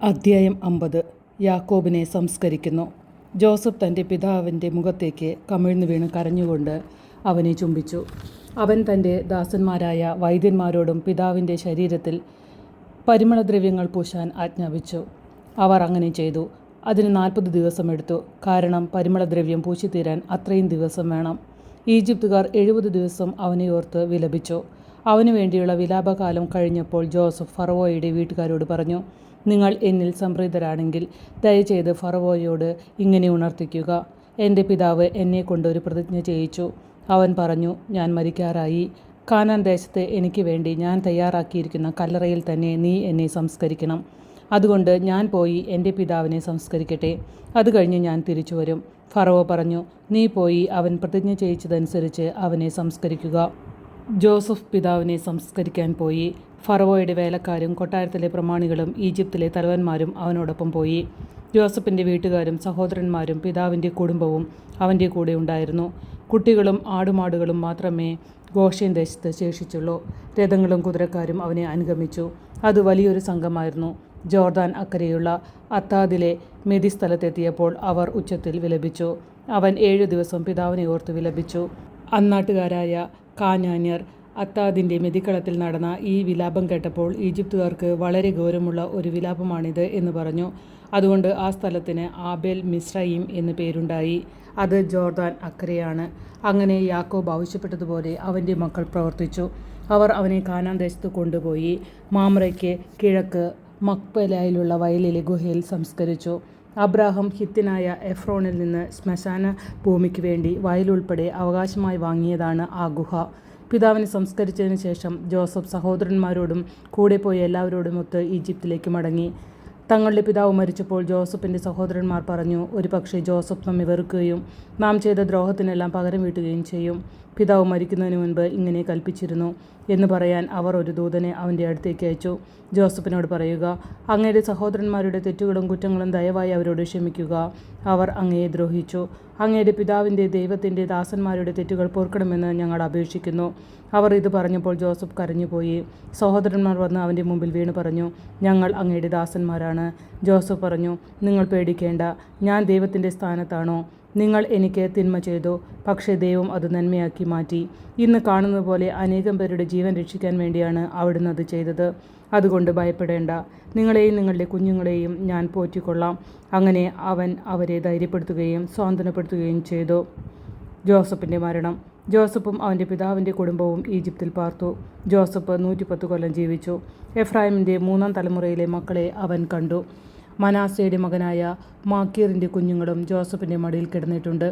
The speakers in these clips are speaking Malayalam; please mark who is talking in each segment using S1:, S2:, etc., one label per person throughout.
S1: അദ്ധ്യായം 50. യാക്കോബിനെ സംസ്കരിക്കുന്നു. ജോസഫ് തൻ്റെ പിതാവിൻ്റെ മുഖത്തേക്ക് കമിഴ്ന്നു വീണ് കരഞ്ഞുകൊണ്ട് അവനെ ചുംബിച്ചു. അവൻ തൻ്റെ ദാസന്മാരായ വൈദ്യന്മാരോടും പിതാവിൻ്റെ ശരീരത്തിൽ പരിമളദ്രവ്യങ്ങൾ പൂശാൻ ആജ്ഞാപിച്ചു. അവർ അങ്ങനെ ചെയ്തു. അതിന് 40 ദിവസമെടുത്തു. കാരണം പരിമളദ്രവ്യം പൂശിത്തീരാൻ അത്രയും ദിവസം വേണം. ഈജിപ്തുകാർ 70 ദിവസം അവനെ ഓർത്ത് വിലപിച്ചു. അവനു വേണ്ടിയുള്ള വിലാപകാലം കഴിഞ്ഞപ്പോൾ ജോസഫ് ഫറവോയുടെ വീട്ടുകാരോട് പറഞ്ഞു, നിങ്ങൾ എന്നിൽ സംപ്രീതരാണെങ്കിൽ ദയചെയ്ത് ഫറവോയോട് ഇങ്ങനെ ഉണർത്തിക്കുക. എൻ്റെ പിതാവ് എന്നെക്കൊണ്ട് ഒരു പ്രതിജ്ഞ ചെയ്യിച്ചു. അവൻ പറഞ്ഞു, ഞാൻ മരിക്കാറായി. കാനാൻ ദേശത്ത് എനിക്ക് വേണ്ടി ഞാൻ തയ്യാറാക്കിയിരിക്കുന്ന കല്ലറയിൽ തന്നെ നീ എന്നെ സംസ്കരിക്കണം. അതുകൊണ്ട് ഞാൻ പോയി എൻ്റെ പിതാവിനെ സംസ്കരിക്കട്ടെ. അത് കഴിഞ്ഞ് ഞാൻ തിരിച്ചു വരും. ഫറവോ പറഞ്ഞു, നീ പോയി അവൻ പ്രതിജ്ഞ ചെയ്യിച്ചതനുസരിച്ച് അവനെ സംസ്കരിക്കുക. ജോസഫ് പിതാവിനെ സംസ്കരിക്കാൻ പോയി. ഫറവോയുടെ വേലക്കാരും കൊട്ടാരത്തിലെ പ്രമാണികളും ഈജിപ്തിലെ തലവന്മാരും അവനോടൊപ്പം പോയി. ജോസഫിൻ്റെ വീട്ടുകാരും സഹോദരന്മാരും പിതാവിൻ്റെ കുടുംബവും അവൻ്റെ കൂടെ ഉണ്ടായിരുന്നു. കുട്ടികളും ആടുമാടുകളും മാത്രമേ ഗോഷേൻ ദേശത്ത് ശേഷിച്ചുള്ളൂ. രഥങ്ങളും കുതിരക്കാരും അവനെ അനുഗമിച്ചു. അത് വലിയൊരു സംഘമായിരുന്നു. ജോർദാൻ അക്കരെയുള്ള അത്താദിലെ മെതി സ്ഥലത്തെത്തിയപ്പോൾ അവർ ഉച്ചത്തിൽ വിലപിച്ചു. അവൻ 7 ദിവസം പിതാവിനെ ഓർത്ത് വിലപിച്ചു. അന്നാട്ടുകാരായ കാനാന്യർ അത്താദിൻ്റെ മെതിക്കളത്തിൽ നടന്ന ഈ വിലാപം കേട്ടപ്പോൾ ഈജിപ്തുകാർക്ക് വളരെ ഗൗരവമുള്ള ഒരു വിലാപമാണിത് എന്ന് പറഞ്ഞു. അതുകൊണ്ട് ആ സ്ഥലത്തിന് ആബേൽ മിസ്രയീം എന്ന് പേരുണ്ടായി. അത് ജോർദാൻ അക്കരെയാണ്. അങ്ങനെ യാക്കോബ് ആവശ്യപ്പെട്ടതുപോലെ അവൻ്റെ മക്കൾ പ്രവർത്തിച്ചു. അവർ അവനെ കാനാൻ ദേശത്ത് കൊണ്ടുപോയി മാമ്രയ്ക്ക് കിഴക്ക് മക്പേലയിലുള്ള വയലിലെ ഗുഹയിൽ സംസ്കരിച്ചു. അബ്രാഹാം ഹിത്യനായ എഫ്രോണിൽ നിന്ന് ശ്മശാന ഭൂമിക്ക് വേണ്ടി വയലുൾപ്പെടെ അവകാശമായി വാങ്ങിയതാണ് ആ ഗുഹ. പിതാവിനെ സംസ്കരിച്ചതിന് ശേഷം ജോസഫ് സഹോദരന്മാരോടും കൂടെ പോയ എല്ലാവരോടുമൊത്ത് ഈജിപ്തിലേക്ക് മടങ്ങി. തങ്ങളുടെ പിതാവ് മരിച്ചപ്പോൾ ജോസഫിൻ്റെ സഹോദരന്മാർ പറഞ്ഞു, ഒരുപക്ഷെ ജോസഫ് നമ്മെ വെറുക്കുകയും നാം ചെയ്ത ദ്രോഹത്തിനെല്ലാം പകരം വീട്ടുകയും ചെയ്യും. പിതാവ് മരിക്കുന്നതിന് മുൻപ് ഇങ്ങനെ കൽപ്പിച്ചിരുന്നു എന്ന് പറയാൻ അവർ ഒരു ദൂതനെ അവൻ്റെ അടുത്തേക്ക് അയച്ചു. ജോസഫിനോട് പറയുക, അങ്ങയുടെ സഹോദരന്മാരുടെ തെറ്റുകളും കുറ്റങ്ങളും ദയവായി അവരോട് ക്ഷമിക്കുക. അവർ അങ്ങയെ ദ്രോഹിച്ചു. അങ്ങയുടെ പിതാവിൻ്റെ ദൈവത്തിൻ്റെ ദാസന്മാരുടെ തെറ്റുകൾ പൊറുക്കണമെന്ന് ഞങ്ങൾ അപേക്ഷിക്കുന്നു. അവർ ഇത് പറഞ്ഞപ്പോൾ ജോസഫ് കരഞ്ഞുപോയി. സഹോദരന്മാർ വന്ന് അവൻ്റെ മുമ്പിൽ വീണ് പറഞ്ഞു, ഞങ്ങൾ അങ്ങയുടെ ദാസന്മാരാണ്. ജോസഫ് പറഞ്ഞു, നിങ്ങൾ പേടിക്കേണ്ട. ഞാൻ ദൈവത്തിൻ്റെ സ്ഥാനത്താണോ? നിങ്ങൾ എനിക്ക് തിന്മ ചെയ്തു, പക്ഷേ ദൈവം അത് നന്മയാക്കി മാറ്റി. ഇന്ന് കാണുന്നത് പോലെ അനേകം പേരുടെ ജീവൻ രക്ഷിക്കാൻ വേണ്ടിയാണ് അവിടുന്ന് അത് ചെയ്തത്. അതുകൊണ്ട് ഭയപ്പെടേണ്ട. നിങ്ങളെയും നിങ്ങളുടെ കുഞ്ഞുങ്ങളെയും ഞാൻ പോറ്റിക്കൊള്ളാം. അങ്ങനെ അവൻ അവരെ ധൈര്യപ്പെടുത്തുകയും സ്വാന്തനപ്പെടുത്തുകയും ചെയ്തു. ജോസഫിൻ്റെ മരണം. ജോസഫും അവൻ്റെ പിതാവിൻ്റെ കുടുംബവും ഈജിപ്തിൽ പാർത്തു. ജോസഫ് 110 കൊല്ലം ജീവിച്ചു. എഫ്രായിമിൻ്റെ 3-ാം തലമുറയിലെ മക്കളെ അവൻ കണ്ടു. മനാസയുടെ മകനായ മാക്കീറിൻ്റെ കുഞ്ഞുങ്ങളും ജോസഫിൻ്റെ മടിയിൽ കിടന്നിട്ടുണ്ട്.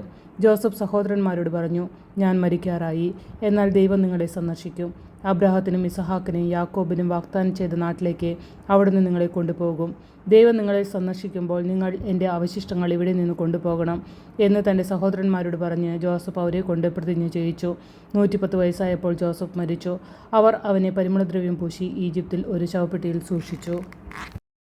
S1: ജോസഫ് സഹോദരന്മാരോട് പറഞ്ഞു, ഞാൻ മരിക്കാറായി. എന്നാൽ ദൈവം നിങ്ങളെ സന്ദർശിക്കും. അബ്രാഹത്തിനും ഇസഹാക്കിനും യാക്കോബിനും വാഗ്ദാനം ചെയ്ത നാട്ടിലേക്ക് അവിടുന്ന് നിങ്ങളെ കൊണ്ടുപോകും. ദൈവം നിങ്ങളെ സന്ദർശിക്കുമ്പോൾ നിങ്ങൾ എൻ്റെ അവശിഷ്ടങ്ങൾ ഇവിടെ നിന്ന് കൊണ്ടുപോകണം എന്ന് തൻ്റെ സഹോദരന്മാരോട് പറഞ്ഞ് ജോസഫ് അവരെ കൊണ്ട് പ്രതിജ്ഞ ചെയ്യിച്ചു. 110 വയസ്സായപ്പോൾ ജോസഫ് മരിച്ചു. അവർ അവനെ പരിമളദ്രവ്യം പൂശി ഈജിപ്തിൽ ഒരു ശവപ്പെട്ടിയിൽ സൂക്ഷിച്ചു.